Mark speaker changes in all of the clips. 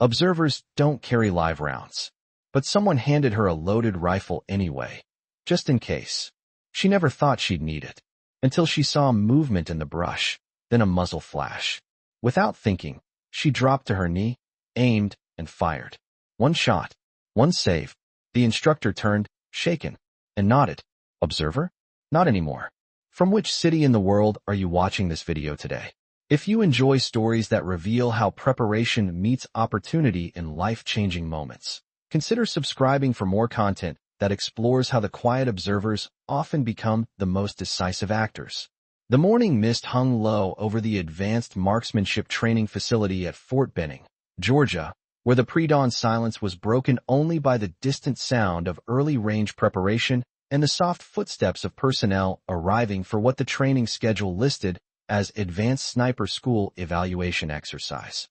Speaker 1: Observers don't carry live rounds. But someone handed her a loaded rifle anyway, just in case. She never thought she'd need it, until she saw movement in the brush, then a muzzle flash. Without thinking, she dropped to her knee, aimed, and fired. One shot, one save. The instructor turned, shaken, and nodded. Observer? Not anymore. From which city in the world are you watching this video today? If you enjoy stories that reveal how preparation meets opportunity in life-changing moments, consider subscribing for more content that explores how the quiet observers often become the most decisive actors. The morning mist hung low over the advanced marksmanship training facility at Fort Benning, Georgia, where the pre-dawn silence was broken only by the distant sound of early range preparation and the soft footsteps of personnel arriving for what the training schedule listed as Advanced Sniper School Evaluation Exercise.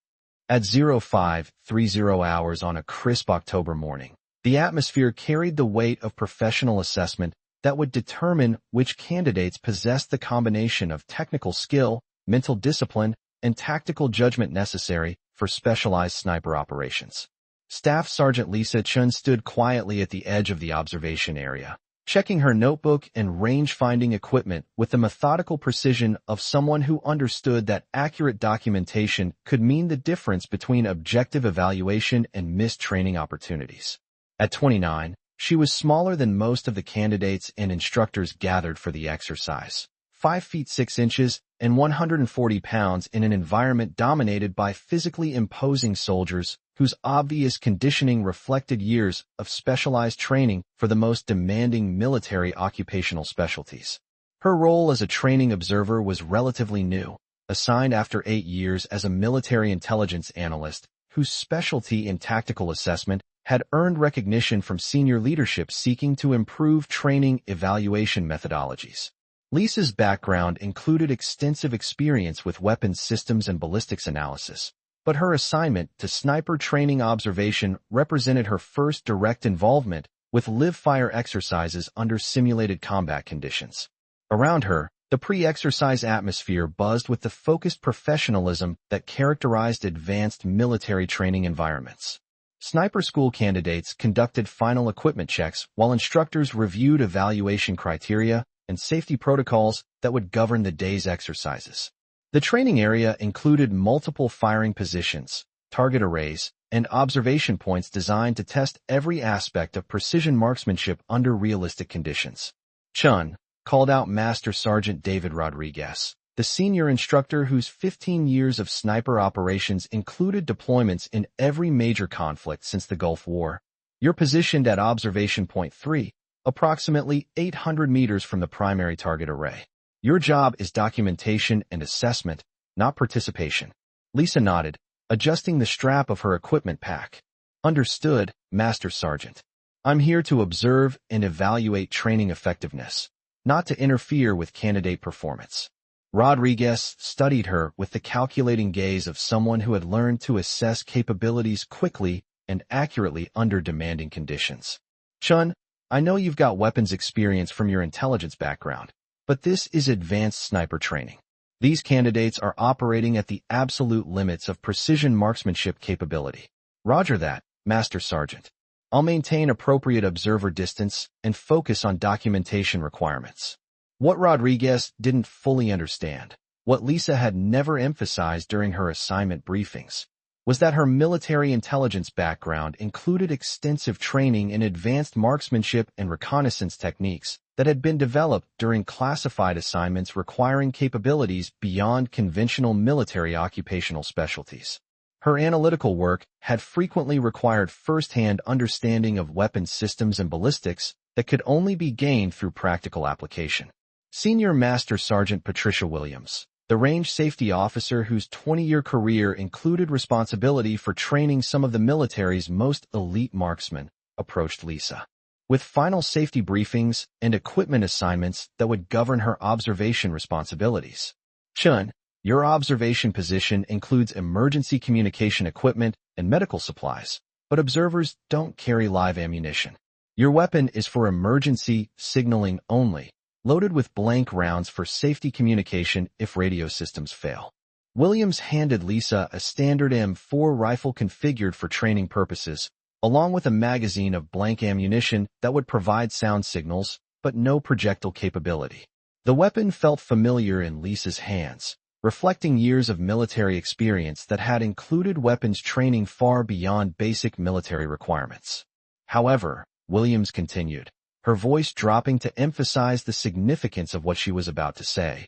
Speaker 1: At 05:30 hours on a crisp October morning, the atmosphere carried the weight of professional assessment that would determine which candidates possessed the combination of technical skill, mental discipline, and tactical judgment necessary for specialized sniper operations. Staff Sergeant Lisa Chen stood quietly at the edge of the observation area, checking her notebook and range-finding equipment with the methodical precision of someone who understood that accurate documentation could mean the difference between objective evaluation and missed training opportunities. At 29, she was smaller than most of the candidates and instructors gathered for the exercise, 5 feet 6 inches and 140 pounds in an environment dominated by physically imposing soldiers whose obvious conditioning reflected years of specialized training for the most demanding military occupational specialties. Her role as a training observer was relatively new, assigned after 8 years as a military intelligence analyst whose specialty in tactical assessment had earned recognition from senior leadership seeking to improve training evaluation methodologies. Lisa's background included extensive experience with weapons systems and ballistics analysis, but her assignment to sniper training observation represented her first direct involvement with live-fire exercises under simulated combat conditions. Around her, the pre-exercise atmosphere buzzed with the focused professionalism that characterized advanced military training environments. Sniper school candidates conducted final equipment checks while instructors reviewed evaluation criteria and safety protocols that would govern the day's exercises. The training area included multiple firing positions, target arrays, and observation points designed to test every aspect of precision marksmanship under realistic conditions. Chun called out Master Sergeant David Rodriguez, the senior instructor whose 15 years of sniper operations included deployments in every major conflict since the Gulf War. You're positioned at Observation Point 3, approximately 800 meters from the primary target array. Your job is documentation and assessment, not participation. Lisa nodded, adjusting the strap of her equipment pack. Understood, Master Sergeant. I'm here to observe and evaluate training effectiveness, not to interfere with candidate performance. Rodriguez studied her with the calculating gaze of someone who had learned to assess capabilities quickly and accurately under demanding conditions. Chun, I know you've got weapons experience from your intelligence background, but this is advanced sniper training. These candidates are operating at the absolute limits of precision marksmanship capability. Roger that, Master Sergeant. I'll maintain appropriate observer distance and focus on documentation requirements. What Rodriguez didn't fully understand, what Lisa had never emphasized during her assignment briefings, was that her military intelligence background included extensive training in advanced marksmanship and reconnaissance techniques that had been developed during classified assignments requiring capabilities beyond conventional military occupational specialties. Her analytical work had frequently required first-hand understanding of weapons systems and ballistics that could only be gained through practical application. Senior Master Sergeant Patricia Williams, the range safety officer whose 20-year career included responsibility for training some of the military's most elite marksmen, approached Lisa with final safety briefings and equipment assignments that would govern her observation responsibilities. Chun, your observation position includes emergency communication equipment and medical supplies, but observers don't carry live ammunition. Your weapon is for emergency signaling only, loaded with blank rounds for safety communication if radio systems fail. Williams handed Lisa a standard M4 rifle configured for training purposes, along with a magazine of blank ammunition that would provide sound signals, but no projectile capability. The weapon felt familiar in Lisa's hands, reflecting years of military experience that had included weapons training far beyond basic military requirements. However, Williams continued, her voice dropping to emphasize the significance of what she was about to say.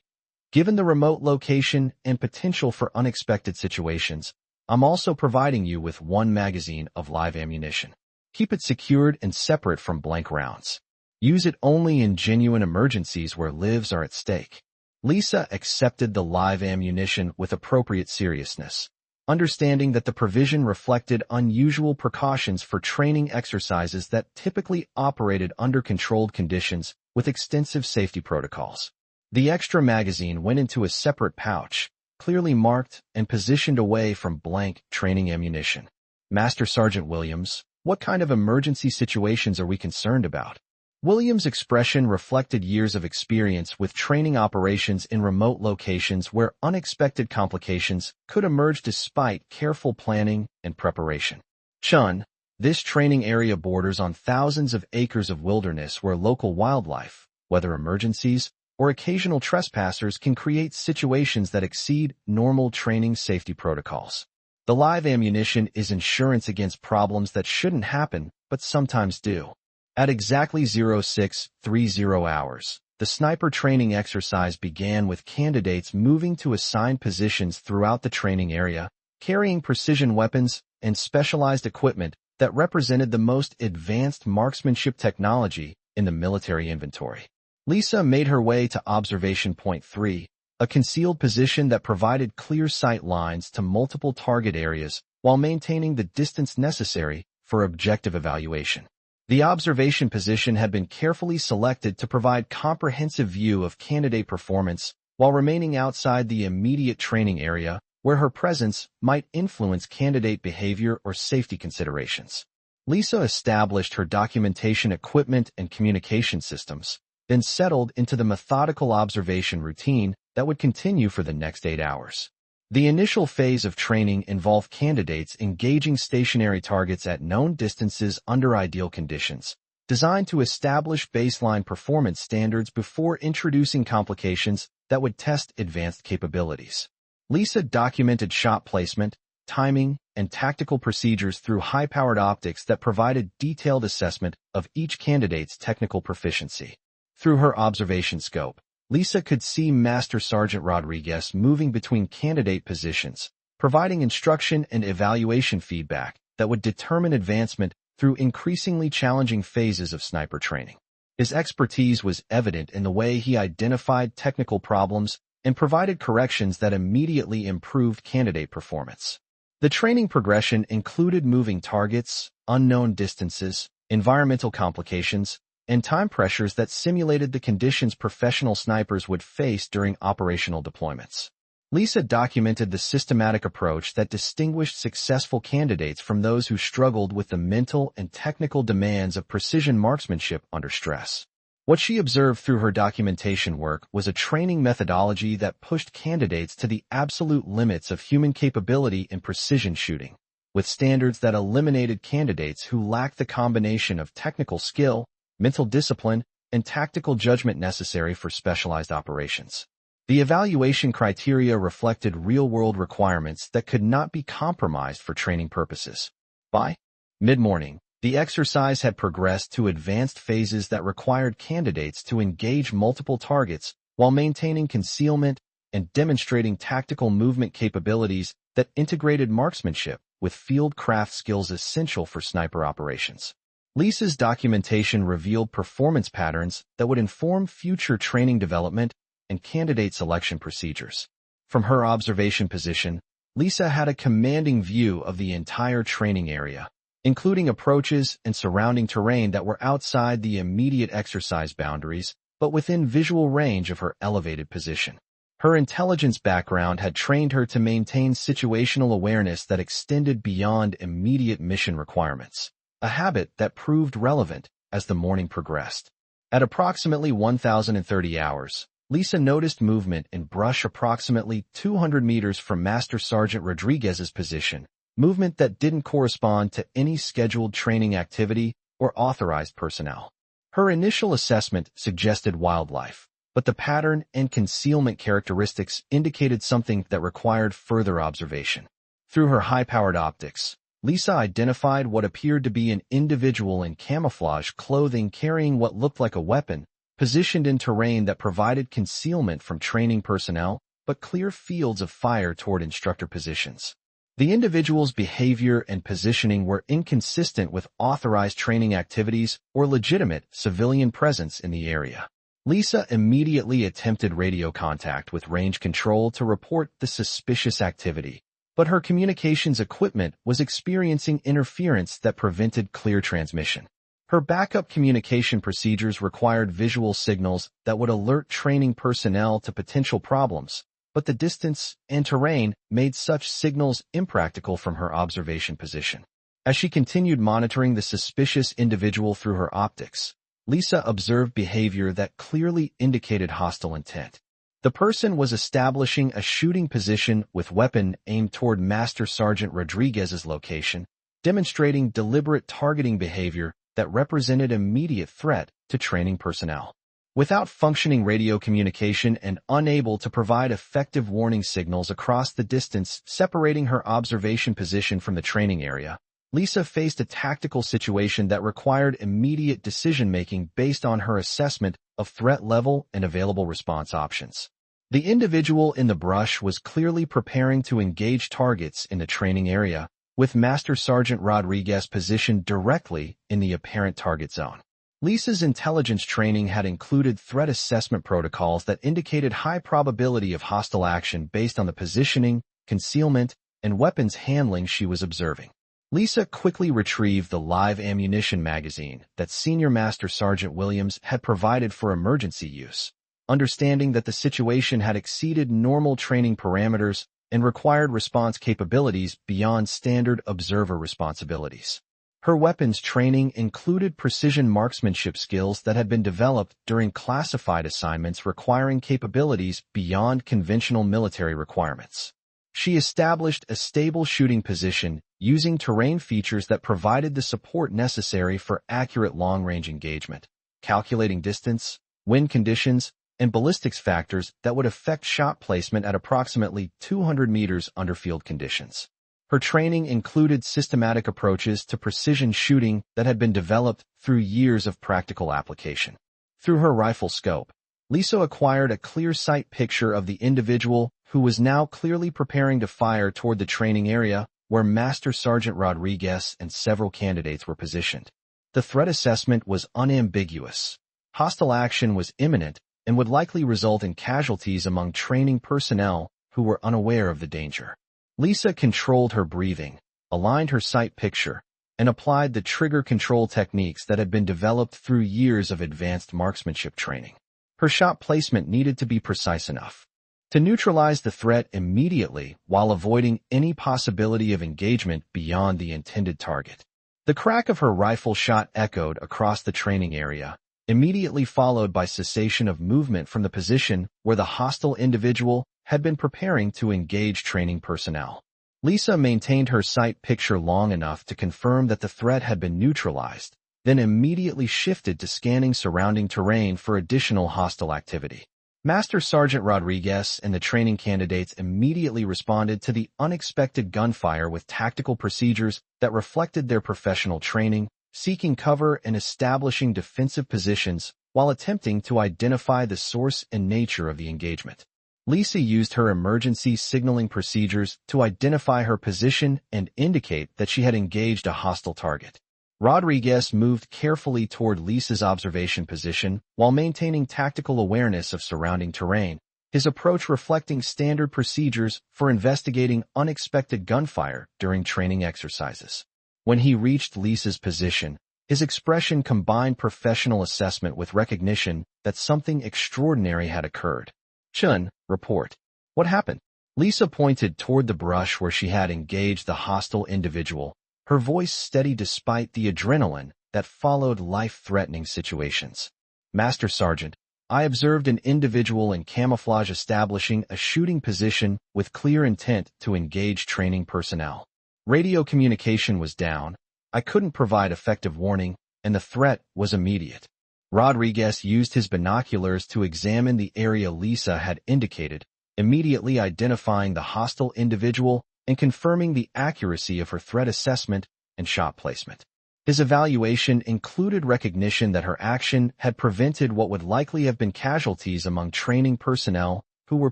Speaker 1: Given the remote location and potential for unexpected situations, I'm also providing you with one magazine of live ammunition. Keep it secured and separate from blank rounds. Use it only in genuine emergencies where lives are at stake. Lisa accepted the live ammunition with appropriate seriousness, understanding that the provision reflected unusual precautions for training exercises that typically operated under controlled conditions with extensive safety protocols. The extra magazine went into a separate pouch, clearly marked and positioned away from blank training ammunition. Master Sergeant Williams, what kind of emergency situations are we concerned about? Williams' expression reflected years of experience with training operations in remote locations where unexpected complications could emerge despite careful planning and preparation. Chen, this training area borders on thousands of acres of wilderness where local wildlife, weather emergencies, or occasional trespassers can create situations that exceed normal training safety protocols. The live ammunition is insurance against problems that shouldn't happen, but sometimes do. At exactly 0630 hours, the sniper training exercise began with candidates moving to assigned positions throughout the training area, carrying precision weapons and specialized equipment that represented the most advanced marksmanship technology in the military inventory. Lisa made her way to Observation Point 3, a concealed position that provided clear sight lines to multiple target areas while maintaining the distance necessary for objective evaluation. The observation position had been carefully selected to provide comprehensive view of candidate performance while remaining outside the immediate training area where her presence might influence candidate behavior or safety considerations. Lisa established her documentation equipment and communication systems, then settled into the methodical observation routine that would continue for the next 8 hours. The initial phase of training involved candidates engaging stationary targets at known distances under ideal conditions, designed to establish baseline performance standards before introducing complications that would test advanced capabilities. Lisa documented shot placement, timing, and tactical procedures through high-powered optics that provided detailed assessment of each candidate's technical proficiency. Through her observation scope, Lisa could see Master Sergeant Rodriguez moving between candidate positions, providing instruction and evaluation feedback that would determine advancement through increasingly challenging phases of sniper training. His expertise was evident in the way he identified technical problems and provided corrections that immediately improved candidate performance. The training progression included moving targets, unknown distances, environmental complications, and time pressures that simulated the conditions professional snipers would face during operational deployments. Lisa documented the systematic approach that distinguished successful candidates from those who struggled with the mental and technical demands of precision marksmanship under stress. What she observed through her documentation work was a training methodology that pushed candidates to the absolute limits of human capability in precision shooting, with standards that eliminated candidates who lacked the combination of technical skill, mental discipline, and tactical judgment necessary for specialized operations. The evaluation criteria reflected real-world requirements that could not be compromised for training purposes. By mid-morning, the exercise had progressed to advanced phases that required candidates to engage multiple targets while maintaining concealment and demonstrating tactical movement capabilities that integrated marksmanship with field craft skills essential for sniper operations. Lisa's documentation revealed performance patterns that would inform future training development and candidate selection procedures. From her observation position, Lisa had a commanding view of the entire training area, including approaches and surrounding terrain that were outside the immediate exercise boundaries, but within visual range of her elevated position. Her intelligence background had trained her to maintain situational awareness that extended beyond immediate mission requirements, a habit that proved relevant as the morning progressed. At approximately 1030 hours, Lisa noticed movement in brush approximately 200 meters from Master Sergeant Rodriguez's position, movement that didn't correspond to any scheduled training activity or authorized personnel. Her initial assessment suggested wildlife, but the pattern and concealment characteristics indicated something that required further observation. Through her high-powered optics, Lisa identified what appeared to be an individual in camouflage clothing carrying what looked like a weapon, positioned in terrain that provided concealment from training personnel, but clear fields of fire toward instructor positions. The individual's behavior and positioning were inconsistent with authorized training activities or legitimate civilian presence in the area. Lisa immediately attempted radio contact with range control to report the suspicious activity, but her communications equipment was experiencing interference that prevented clear transmission. Her backup communication procedures required visual signals that would alert training personnel to potential problems, but the distance and terrain made such signals impractical from her observation position. As she continued monitoring the suspicious individual through her optics, Lisa observed behavior that clearly indicated hostile intent. The person was establishing a shooting position with weapon aimed toward Master Sergeant Rodriguez's location, demonstrating deliberate targeting behavior that represented immediate threat to training personnel. Without functioning radio communication and unable to provide effective warning signals across the distance separating her observation position from the training area, Lisa faced a tactical situation that required immediate decision-making based on her assessment of threat level and available response options. The individual in the brush was clearly preparing to engage targets in the training area, with Master Sergeant Rodriguez positioned directly in the apparent target zone. Lisa's intelligence training had included threat assessment protocols that indicated high probability of hostile action based on the positioning, concealment, and weapons handling she was observing. Lisa quickly retrieved the live ammunition magazine that Senior Master Sergeant Williams had provided for emergency use, understanding that the situation had exceeded normal training parameters and required response capabilities beyond standard observer responsibilities. Her weapons training included precision marksmanship skills that had been developed during classified assignments requiring capabilities beyond conventional military requirements. She established a stable shooting position using terrain features that provided the support necessary for accurate long-range engagement, calculating distance, wind conditions, and ballistics factors that would affect shot placement at approximately 200 meters under field conditions. Her training included systematic approaches to precision shooting that had been developed through years of practical application. Through her rifle scope, Lisa acquired a clear sight picture of the individual who was now clearly preparing to fire toward the training area where Master Sergeant Rodriguez and several candidates were positioned. The threat assessment was unambiguous. Hostile action was imminent and would likely result in casualties among training personnel who were unaware of the danger. Lisa controlled her breathing, aligned her sight picture, and applied the trigger control techniques that had been developed through years of advanced marksmanship training. Her shot placement needed to be precise enough to neutralize the threat immediately while avoiding any possibility of engagement beyond the intended target. The crack of her rifle shot echoed across the training area, immediately followed by cessation of movement from the position where the hostile individual had been preparing to engage training personnel. Lisa maintained her sight picture long enough to confirm that the threat had been neutralized, then immediately shifted to scanning surrounding terrain for additional hostile activity. Master Sergeant Rodriguez and the training candidates immediately responded to the unexpected gunfire with tactical procedures that reflected their professional training, seeking cover and establishing defensive positions while attempting to identify the source and nature of the engagement. Lisa used her emergency signaling procedures to identify her position and indicate that she had engaged a hostile target. Rodriguez moved carefully toward Lisa's observation position while maintaining tactical awareness of surrounding terrain, his approach reflecting standard procedures for investigating unexpected gunfire during training exercises. When he reached Lisa's position, his expression combined professional assessment with recognition that something extraordinary had occurred. "Chen, report. What happened?" Lisa pointed toward the brush where she had engaged the hostile individual, her voice steady despite the adrenaline that followed life-threatening situations. "Master Sergeant, I observed an individual in camouflage establishing a shooting position with clear intent to engage training personnel. Radio communication was down, I couldn't provide effective warning, and the threat was immediate. Rodriguez used his binoculars to examine the area Lisa had indicated, immediately identifying the hostile individual and confirming the accuracy of her threat assessment and shot placement. His evaluation included recognition that her action had prevented what would likely have been casualties among training personnel who were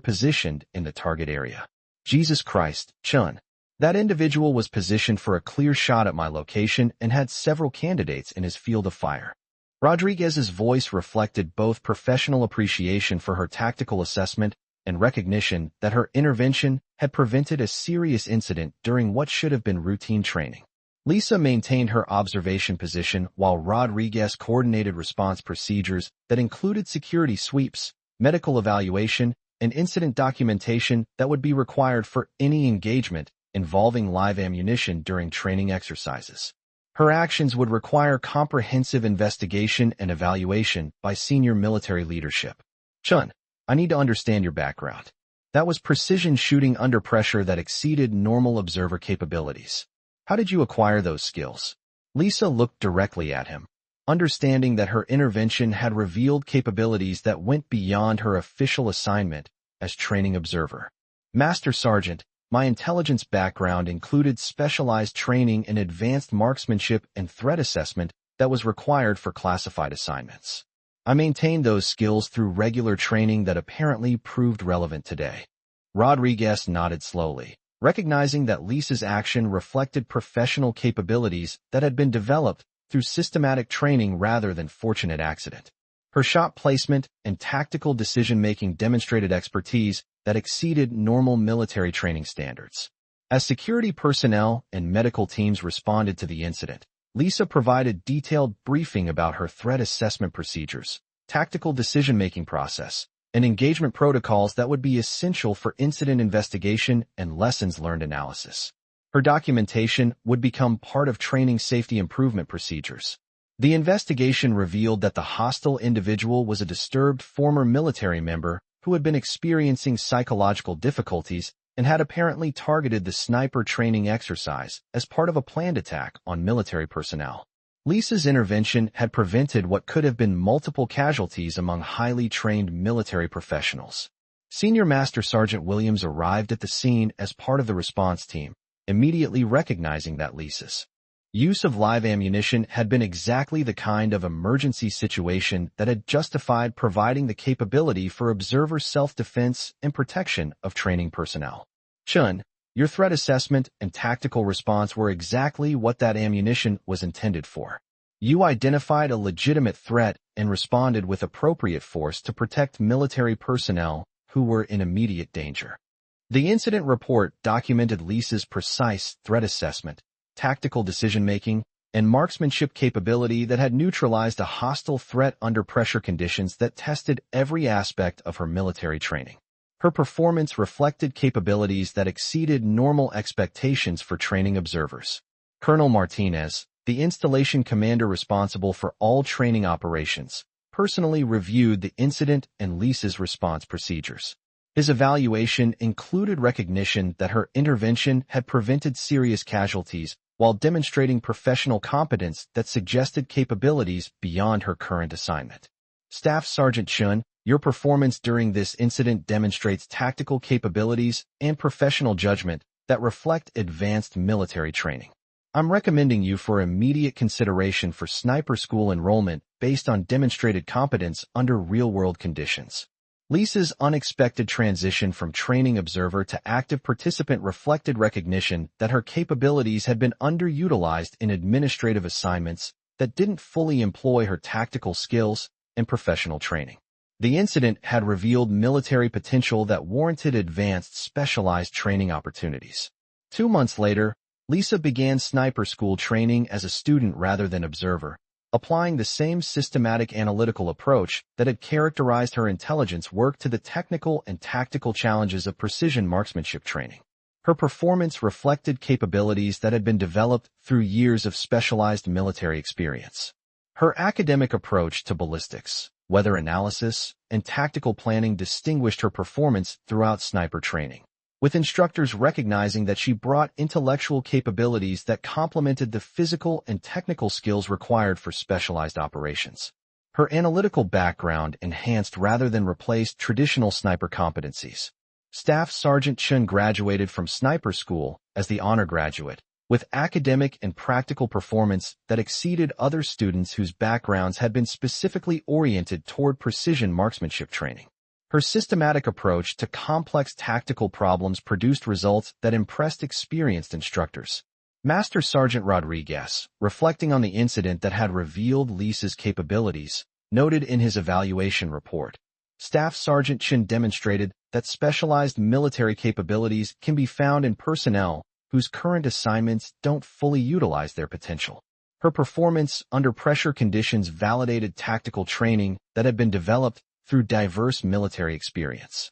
Speaker 1: positioned in the target area. Jesus Christ, Chen. That individual was positioned for a clear shot at my location and had several candidates in his field of fire. Rodriguez's voice reflected both professional appreciation for her tactical assessment and recognition that her intervention had prevented a serious incident during what should have been routine training. Lisa maintained her observation position while Rodriguez coordinated response procedures that included security sweeps, medical evaluation, and incident documentation that would be required for any engagement involving live ammunition during training exercises. Her actions would require comprehensive investigation and evaluation by senior military leadership. Chen, I need to understand your background. That was precision shooting under pressure that exceeded normal observer capabilities. How did you acquire those skills? Lisa looked directly at him, understanding that her intervention had revealed capabilities that went beyond her official assignment as training observer. Master Sergeant, my intelligence background included specialized training in advanced marksmanship and threat assessment that was required for classified assignments. I maintained those skills through regular training that apparently proved relevant today. Rodriguez nodded slowly, recognizing that Lisa's action reflected professional capabilities that had been developed through systematic training rather than fortunate accident. Her shot placement and tactical decision-making demonstrated expertise that exceeded normal military training standards. As security personnel and medical teams responded to the incident, Lisa provided detailed briefing about her threat assessment procedures, tactical decision-making process, and engagement protocols that would be essential for incident investigation and lessons learned analysis. Her documentation would become part of training safety improvement procedures. The investigation revealed that the hostile individual was a disturbed former military member who had been experiencing psychological difficulties and had apparently targeted the sniper training exercise as part of a planned attack on military personnel. Lisa's intervention had prevented what could have been multiple casualties among highly trained military professionals. Senior Master Sergeant Williams arrived at the scene as part of the response team, immediately recognizing that Lisa's use of live ammunition had been exactly the kind of emergency situation that had justified providing the capability for observer self-defense and protection of training personnel. Chen, your threat assessment and tactical response were exactly what that ammunition was intended for. You identified a legitimate threat and responded with appropriate force to protect military personnel who were in immediate danger. The incident report documented Lisa's precise threat assessment, tactical decision-making, and marksmanship capability that had neutralized a hostile threat under pressure conditions that tested every aspect of her military training. Her performance reflected capabilities that exceeded normal expectations for training observers. Colonel Martinez, the installation commander responsible for all training operations, personally reviewed the incident and Lisa's response procedures. His evaluation included recognition that her intervention had prevented serious casualties while demonstrating professional competence that suggested capabilities beyond her current assignment. Staff Sergeant Chen, your performance during this incident demonstrates tactical capabilities and professional judgment that reflect advanced military training. I'm recommending you for immediate consideration for sniper school enrollment based on demonstrated competence under real-world conditions. Lisa's unexpected transition from training observer to active participant reflected recognition that her capabilities had been underutilized in administrative assignments that didn't fully employ her tactical skills and professional training. The incident had revealed military potential that warranted advanced specialized training opportunities. 2 months later, Lisa began sniper school training as a student rather than observer, applying the same systematic analytical approach that had characterized her intelligence work to the technical and tactical challenges of precision marksmanship training. Her performance reflected capabilities that had been developed through years of specialized military experience. Her academic approach to ballistics, weather analysis, and tactical planning distinguished her performance throughout sniper training, with instructors recognizing that she brought intellectual capabilities that complemented the physical and technical skills required for specialized operations. Her analytical background enhanced rather than replaced traditional sniper competencies. Staff Sergeant Chen graduated from sniper school as the honor graduate, with academic and practical performance that exceeded other students whose backgrounds had been specifically oriented toward precision marksmanship training. Her systematic approach to complex tactical problems produced results that impressed experienced instructors. Master Sergeant Rodriguez, reflecting on the incident that had revealed Lisa's capabilities, noted in his evaluation report, Staff Sergeant Chen demonstrated that specialized military capabilities can be found in personnel whose current assignments don't fully utilize their potential. Her performance under pressure conditions validated tactical training that had been developed through diverse military experience.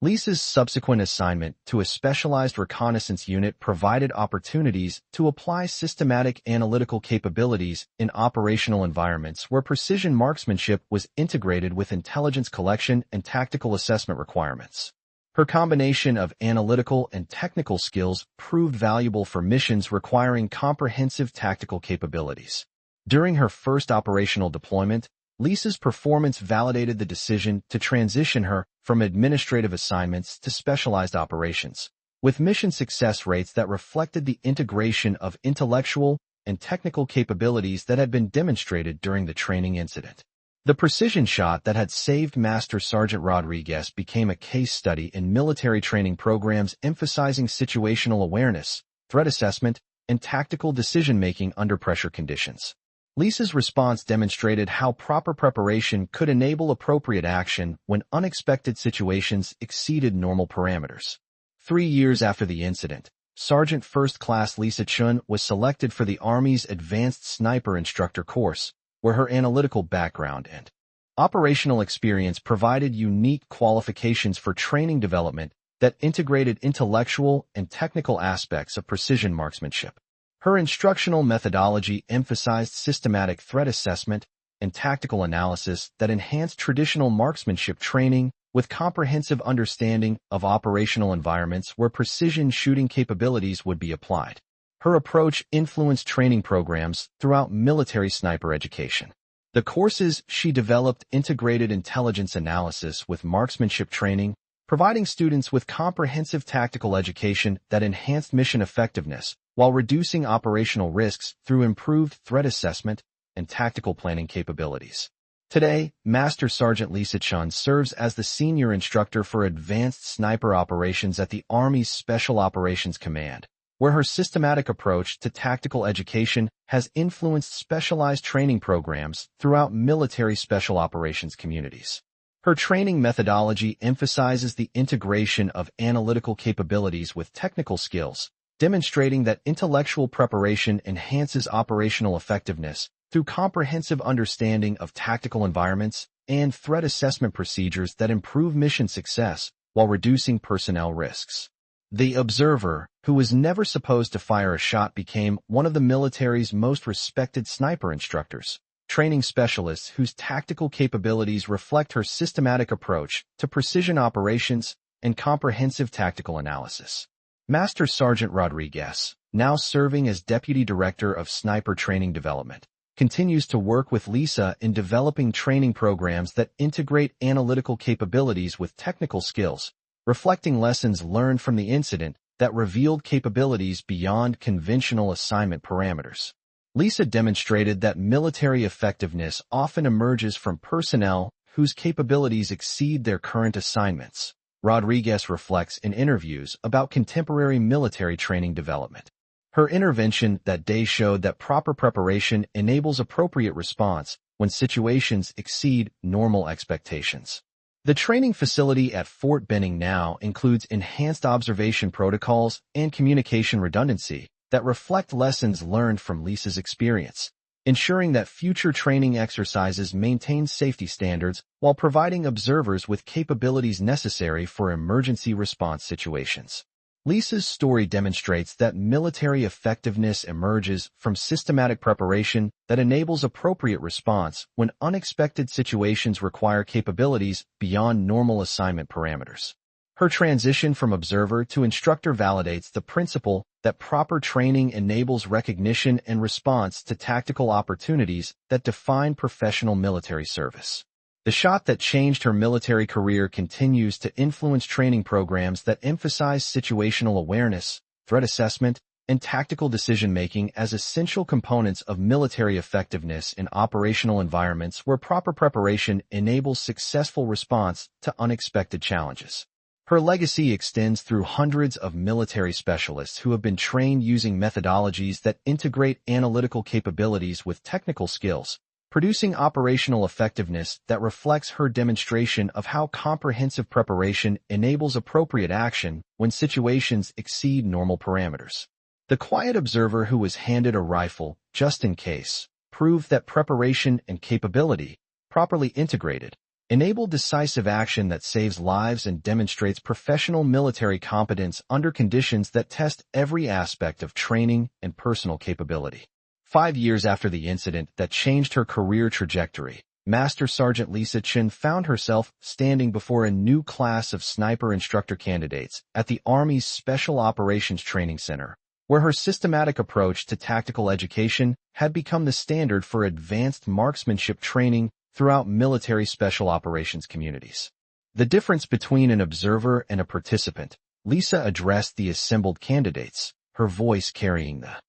Speaker 1: Lisa's subsequent assignment to a specialized reconnaissance unit provided opportunities to apply systematic analytical capabilities in operational environments where precision marksmanship was integrated with intelligence collection and tactical assessment requirements. Her combination of analytical and technical skills proved valuable for missions requiring comprehensive tactical capabilities. During her first operational deployment, Lisa's performance validated the decision to transition her from administrative assignments to specialized operations, with mission success rates that reflected the integration of intellectual and technical capabilities that had been demonstrated during the training incident. The precision shot that had saved Master Sergeant Rodriguez became a case study in military training programs emphasizing situational awareness, threat assessment, and tactical decision-making under pressure conditions. Lisa's response demonstrated how proper preparation could enable appropriate action when unexpected situations exceeded normal parameters. 3 years after the incident, Sergeant First Class Lisa Chen was selected for the Army's Advanced Sniper Instructor course, where her analytical background and operational experience provided unique qualifications for training development that integrated intellectual and technical aspects of precision marksmanship. Her instructional methodology emphasized systematic threat assessment and tactical analysis that enhanced traditional marksmanship training with comprehensive understanding of operational environments where precision shooting capabilities would be applied. Her approach influenced training programs throughout military sniper education. The courses she developed integrated intelligence analysis with marksmanship training, providing students with comprehensive tactical education that enhanced mission effectiveness while reducing operational risks through improved threat assessment and tactical planning capabilities. Today, Master Sergeant Lisa Chen serves as the senior instructor for advanced sniper operations at the Army's Special Operations Command, where her systematic approach to tactical education has influenced specialized training programs throughout military special operations communities. Her training methodology emphasizes the integration of analytical capabilities with technical skills, demonstrating that intellectual preparation enhances operational effectiveness through comprehensive understanding of tactical environments and threat assessment procedures that improve mission success while reducing personnel risks. The observer, who was never supposed to fire a shot, became one of the military's most respected sniper instructors, training specialists whose tactical capabilities reflect her systematic approach to precision operations and comprehensive tactical analysis. Master Sergeant Rodriguez, now serving as Deputy Director of Sniper Training Development, continues to work with Lisa in developing training programs that integrate analytical capabilities with technical skills, reflecting lessons learned from the incident that revealed capabilities beyond conventional assignment parameters. Lisa demonstrated that military effectiveness often emerges from personnel whose capabilities exceed their current assignments. Rodriguez reflects in interviews about contemporary military training development. Her intervention that day showed that proper preparation enables appropriate response when situations exceed normal expectations. The training facility at Fort Benning now includes enhanced observation protocols and communication redundancy that reflect lessons learned from Lisa's experience, ensuring that future training exercises maintain safety standards while providing observers with capabilities necessary for emergency response situations. Lisa's story demonstrates that military effectiveness emerges from systematic preparation that enables appropriate response when unexpected situations require capabilities beyond normal assignment parameters. Her transition from observer to instructor validates the principle that proper training enables recognition and response to tactical opportunities that define professional military service. The shot that changed her military career continues to influence training programs that emphasize situational awareness, threat assessment, and tactical decision-making as essential components of military effectiveness in operational environments where proper preparation enables successful response to unexpected challenges. Her legacy extends through hundreds of military specialists who have been trained using methodologies that integrate analytical capabilities with technical skills, producing operational effectiveness that reflects her demonstration of how comprehensive preparation enables appropriate action when situations exceed normal parameters. The quiet observer who was handed a rifle, just in case, proved that preparation and capability, properly integrated, enable decisive action that saves lives and demonstrates professional military competence under conditions that test every aspect of training and personal capability. 5 years after the incident that changed her career trajectory, Master Sergeant Lisa Chen found herself standing before a new class of sniper instructor candidates at the Army's Special Operations Training Center, where her systematic approach to tactical education had become the standard for advanced marksmanship training throughout military special operations communities. The difference between an observer and a participant, Lisa addressed the assembled candidates, her voice carrying the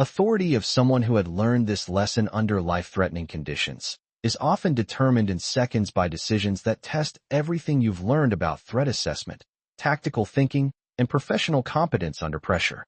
Speaker 1: authority of someone who had learned this lesson under life-threatening conditions, is often determined in seconds by decisions that test everything you've learned about threat assessment, tactical thinking, and professional competence under pressure.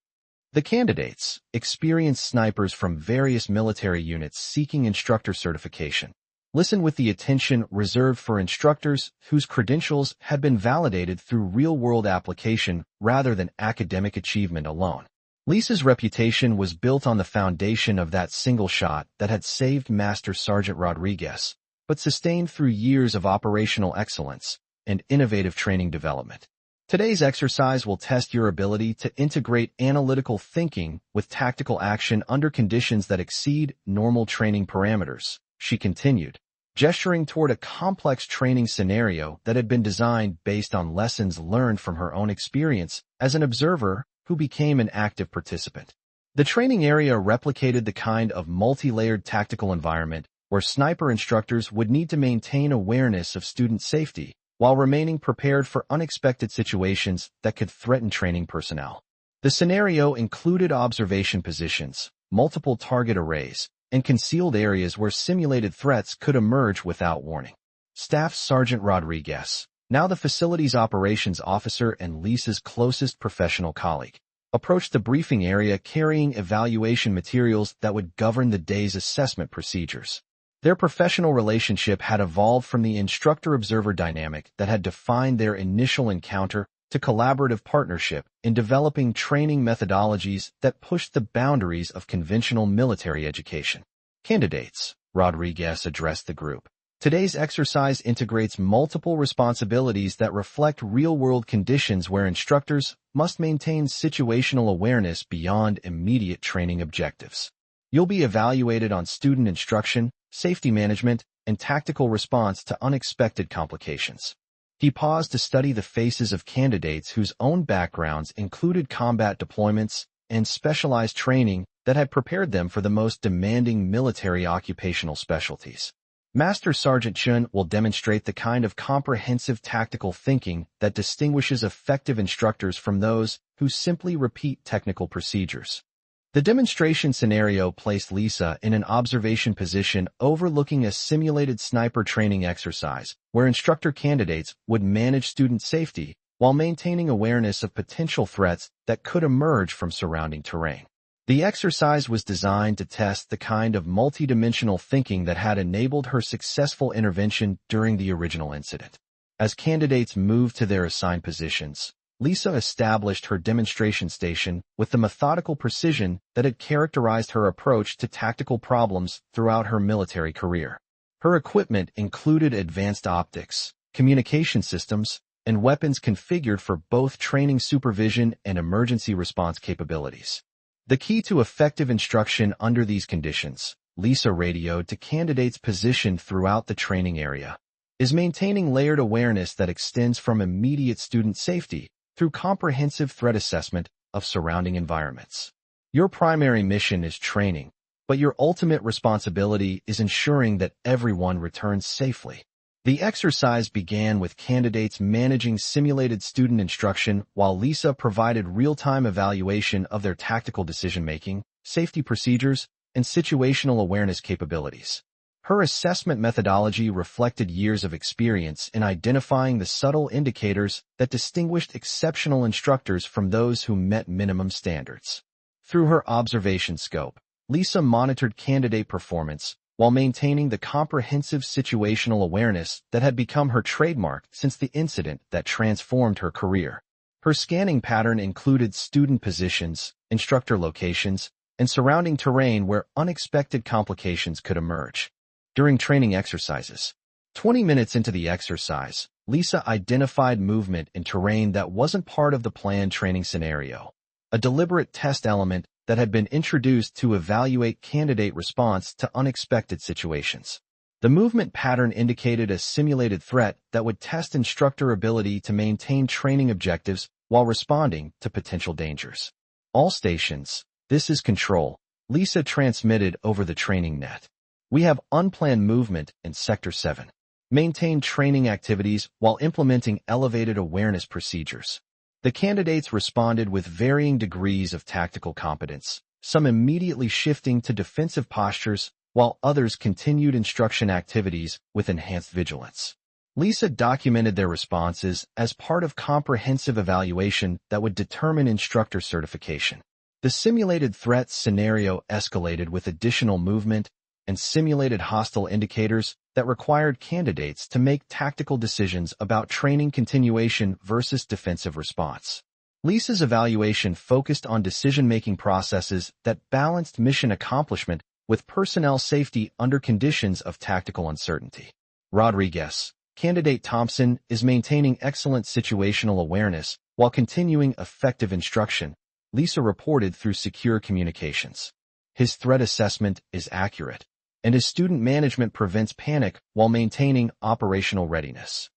Speaker 1: The candidates, experienced snipers from various military units seeking instructor certification, listen with the attention reserved for instructors whose credentials had been validated through real-world application rather than academic achievement alone. Lisa's reputation was built on the foundation of that single shot that had saved Master Sergeant Rodriguez, but sustained through years of operational excellence and innovative training development. Today's exercise will test your ability to integrate analytical thinking with tactical action under conditions that exceed normal training parameters, she continued, gesturing toward a complex training scenario that had been designed based on lessons learned from her own experience as an observer who became an active participant. The training area replicated the kind of multi-layered tactical environment where sniper instructors would need to maintain awareness of student safety while remaining prepared for unexpected situations that could threaten training personnel. The scenario included observation positions, multiple target arrays, and concealed areas where simulated threats could emerge without warning. Staff Sergeant Rodriguez, now the facilities operations officer and Lisa's closest professional colleague, approached the briefing area carrying evaluation materials that would govern the day's assessment procedures. Their professional relationship had evolved from the instructor-observer dynamic that had defined their initial encounter to collaborative partnership in developing training methodologies that pushed the boundaries of conventional military education. Candidates, Rodriguez addressed the group. Today's exercise integrates multiple responsibilities that reflect real-world conditions where instructors must maintain situational awareness beyond immediate training objectives. You'll be evaluated on student instruction, safety management, and tactical response to unexpected complications. He paused to study the faces of candidates whose own backgrounds included combat deployments and specialized training that had prepared them for the most demanding military occupational specialties. Master Sergeant Chen will demonstrate the kind of comprehensive tactical thinking that distinguishes effective instructors from those who simply repeat technical procedures. The demonstration scenario placed Lisa in an observation position overlooking a simulated sniper training exercise where instructor candidates would manage student safety while maintaining awareness of potential threats that could emerge from surrounding terrain. The exercise was designed to test the kind of multidimensional thinking that had enabled her successful intervention during the original incident. As candidates moved to their assigned positions, Lisa established her demonstration station with the methodical precision that had characterized her approach to tactical problems throughout her military career. Her equipment included advanced optics, communication systems, and weapons configured for both training supervision and emergency response capabilities. The key to effective instruction under these conditions, Lisa radioed to candidates positioned throughout the training area, is maintaining layered awareness that extends from immediate student safety through comprehensive threat assessment of surrounding environments. Your primary mission is training, but your ultimate responsibility is ensuring that everyone returns safely. The exercise began with candidates managing simulated student instruction while Lisa provided real-time evaluation of their tactical decision-making, safety procedures, and situational awareness capabilities. Her assessment methodology reflected years of experience in identifying the subtle indicators that distinguished exceptional instructors from those who met minimum standards. Through her observation scope, Lisa monitored candidate performance while maintaining the comprehensive situational awareness that had become her trademark since the incident that transformed her career. Her scanning pattern included student positions, instructor locations, and surrounding terrain where unexpected complications could emerge. During training exercises, 20 minutes into the exercise, Lisa identified movement in terrain that wasn't part of the planned training scenario, a deliberate test element that had been introduced to evaluate candidate response to unexpected situations. The movement pattern indicated a simulated threat that would test instructor ability to maintain training objectives while responding to potential dangers. All stations, this is control, Lisa transmitted over the training net. We have unplanned movement in Sector 7. Maintain training activities while implementing elevated awareness procedures. The candidates responded with varying degrees of tactical competence, some immediately shifting to defensive postures, while others continued instruction activities with enhanced vigilance. Lisa documented their responses as part of comprehensive evaluation that would determine instructor certification. The simulated threat scenario escalated with additional movement and simulated hostile indicators that required candidates to make tactical decisions about training continuation versus defensive response. Lisa's evaluation focused on decision-making processes that balanced mission accomplishment with personnel safety under conditions of tactical uncertainty. Rodriguez, candidate Thompson, is maintaining excellent situational awareness while continuing effective instruction, Lisa reported through secure communications. His threat assessment is accurate, and his student management prevents panic while maintaining operational readiness.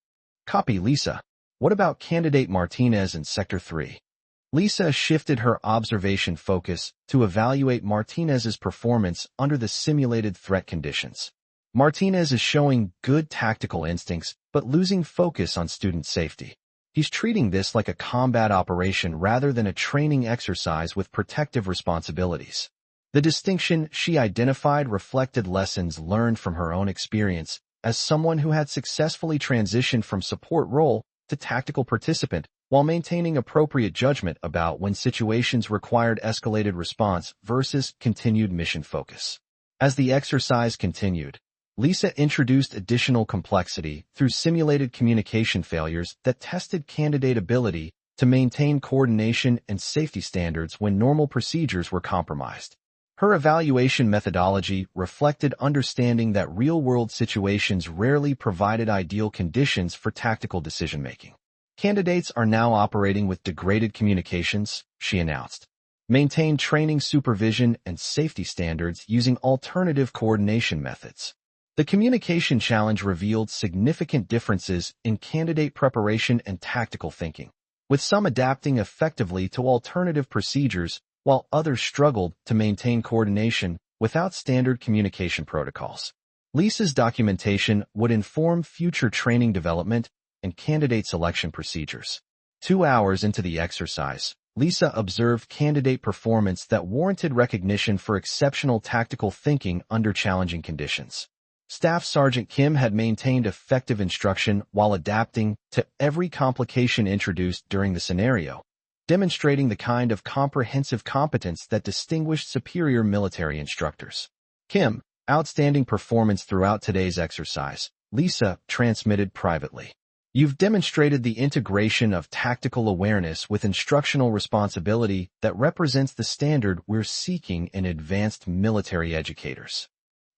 Speaker 1: Copy Lisa. What about candidate Martinez in Sector 3? Lisa shifted her observation focus to evaluate Martinez's performance under the simulated threat conditions. Martinez is showing good tactical instincts, but losing focus on student safety. He's treating this like a combat operation rather than a training exercise with protective responsibilities. The distinction she identified reflected lessons learned from her own experience as someone who had successfully transitioned from support role to tactical participant while maintaining appropriate judgment about when situations required escalated response versus continued mission focus. As the exercise continued, Lisa introduced additional complexity through simulated communication failures that tested candidate ability to maintain coordination and safety standards when normal procedures were compromised. Her evaluation methodology reflected understanding that real-world situations rarely provided ideal conditions for tactical decision-making. Candidates are now operating with degraded communications, she announced. Maintain training supervision and safety standards using alternative coordination methods. The communication challenge revealed significant differences in candidate preparation and tactical thinking, with some adapting effectively to alternative procedures while others struggled to maintain coordination without standard communication protocols. Lisa's documentation would inform future training development and candidate selection procedures. 2 hours into the exercise, Lisa observed candidate performance that warranted recognition for exceptional tactical thinking under challenging conditions. Staff Sergeant Kim had maintained effective instruction while adapting to every complication introduced during the scenario, demonstrating the kind of comprehensive competence that distinguished superior military instructors. Kim, outstanding performance throughout today's exercise, Lisa transmitted privately. You've demonstrated the integration of tactical awareness with instructional responsibility that represents the standard we're seeking in advanced military educators.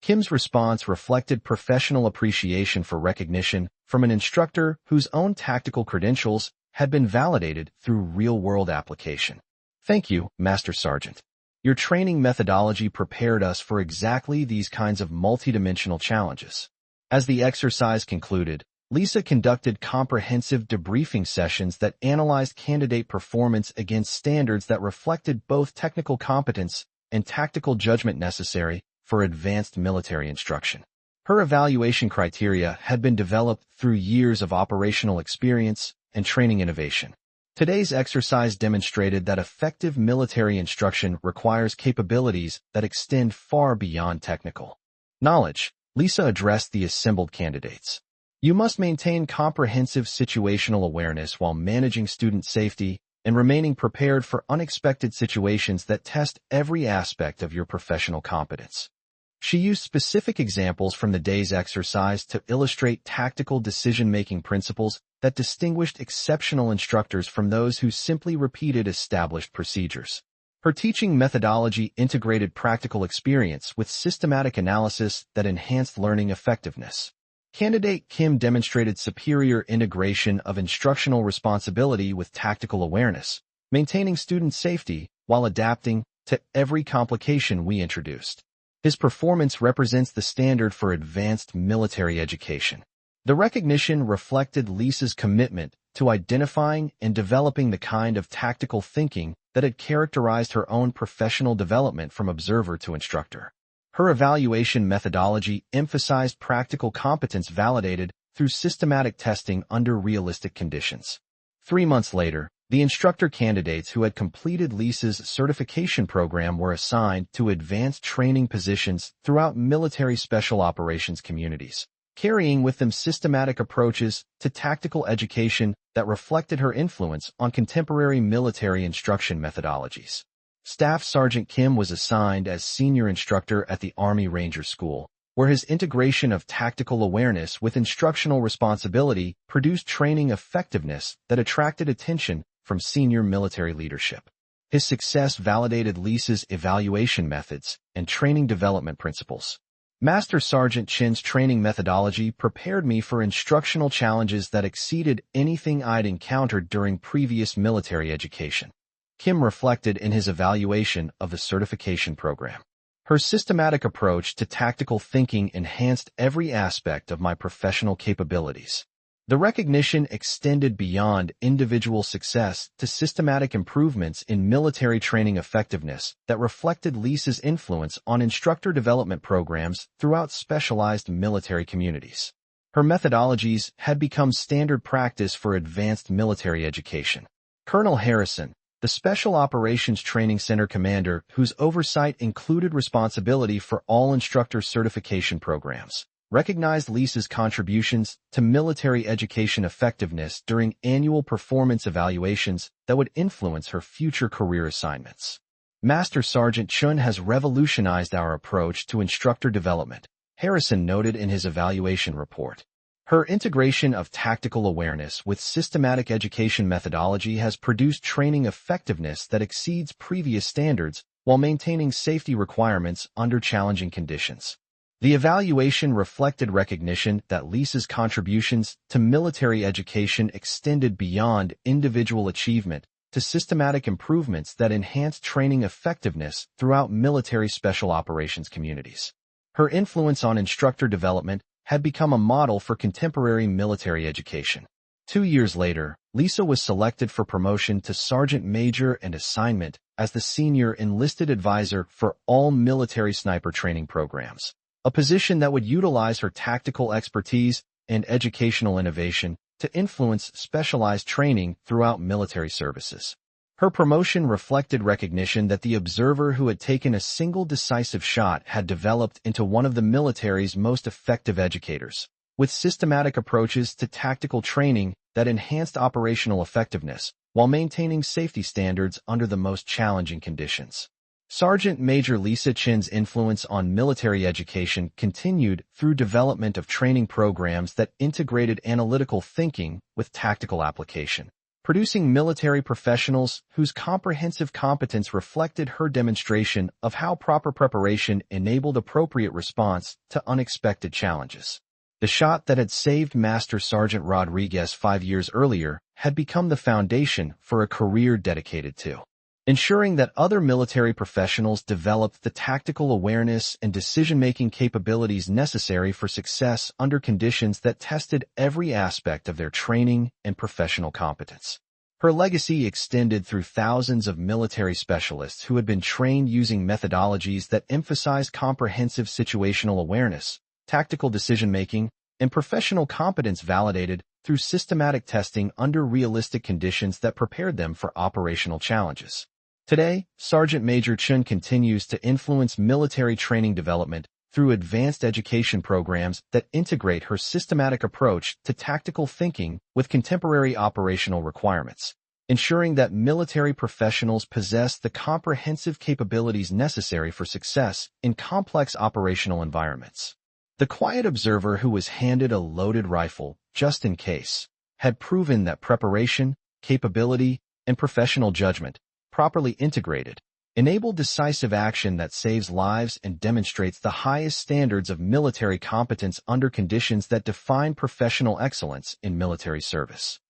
Speaker 1: Kim's response reflected professional appreciation for recognition from an instructor whose own tactical credentials had been validated through real-world application. Thank you, Master Sergeant. Your training methodology prepared us for exactly these kinds of multidimensional challenges. As the exercise concluded, Lisa conducted comprehensive debriefing sessions that analyzed candidate performance against standards that reflected both technical competence and tactical judgment necessary for advanced military instruction. Her evaluation criteria had been developed through years of operational experience and training innovation. Today's exercise demonstrated that effective military instruction requires capabilities that extend far beyond technical knowledge. Lisa addressed the assembled candidates. You must maintain comprehensive situational awareness while managing student safety and remaining prepared for unexpected situations that test every aspect of your professional competence. She used specific examples from the day's exercise to illustrate tactical decision-making principles that distinguished exceptional instructors from those who simply repeated established procedures. Her teaching methodology integrated practical experience with systematic analysis that enhanced learning effectiveness. Candidate Kim demonstrated superior integration of instructional responsibility with tactical awareness, maintaining student safety while adapting to every complication we introduced. His performance represents the standard for advanced military education. The recognition reflected Lisa's commitment to identifying and developing the kind of tactical thinking that had characterized her own professional development from observer to instructor. Her evaluation methodology emphasized practical competence validated through systematic testing under realistic conditions. 3 months later, the instructor candidates who had completed Lisa's certification program were assigned to advanced training positions throughout military special operations communities, carrying with them systematic approaches to tactical education that reflected her influence on contemporary military instruction methodologies. Staff Sergeant Kim was assigned as senior instructor at the Army Ranger School, where his integration of tactical awareness with instructional responsibility produced training effectiveness that attracted attention from senior military leadership. His success validated Lisa's evaluation methods and training development principles. Master Sergeant Chen's training methodology prepared me for instructional challenges that exceeded anything I'd encountered during previous military education. Kim reflected in his evaluation of the certification program. Her systematic approach to tactical thinking enhanced every aspect of my professional capabilities. The recognition extended beyond individual success to systematic improvements in military training effectiveness that reflected Lisa's influence on instructor development programs throughout specialized military communities. Her methodologies had become standard practice for advanced military education. Colonel Harrison, the Special Operations Training Center commander whose oversight included responsibility for all instructor certification programs, recognized Lisa's contributions to military education effectiveness during annual performance evaluations that would influence her future career assignments. Master Sergeant Chen has revolutionized our approach to instructor development, Harrison noted in his evaluation report. Her integration of tactical awareness with systematic education methodology has produced training effectiveness that exceeds previous standards while maintaining safety requirements under challenging conditions. The evaluation reflected recognition that Lisa's contributions to military education extended beyond individual achievement to systematic improvements that enhanced training effectiveness throughout military special operations communities. Her influence on instructor development had become a model for contemporary military education. 2 years later, Lisa was selected for promotion to Sergeant Major and assignment as the senior enlisted advisor for all military sniper training programs, a position that would utilize her tactical expertise and educational innovation to influence specialized training throughout military services. Her promotion reflected recognition that the observer who had taken a single decisive shot had developed into one of the military's most effective educators, with systematic approaches to tactical training that enhanced operational effectiveness while maintaining safety standards under the most challenging conditions. Sergeant Major Lisa Chen's influence on military education continued through development of training programs that integrated analytical thinking with tactical application, producing military professionals whose comprehensive competence reflected her demonstration of how proper preparation enabled appropriate response to unexpected challenges. The shot that had saved Master Sergeant Rodriguez 5 years earlier had become the foundation for a career dedicated to ensuring that other military professionals developed the tactical awareness and decision-making capabilities necessary for success under conditions that tested every aspect of their training and professional competence. Her legacy extended through thousands of military specialists who had been trained using methodologies that emphasized comprehensive situational awareness, tactical decision-making, and professional competence validated through systematic testing under realistic conditions that prepared them for operational challenges. Today, Sergeant Major Chen continues to influence military training development through advanced education programs that integrate her systematic approach to tactical thinking with contemporary operational requirements, ensuring that military professionals possess the comprehensive capabilities necessary for success in complex operational environments. The quiet observer who was handed a loaded rifle, just in case, had proven that preparation, capability, and professional judgment, properly integrated, enable decisive action that saves lives and demonstrates the highest standards of military competence under conditions that define professional excellence in military service.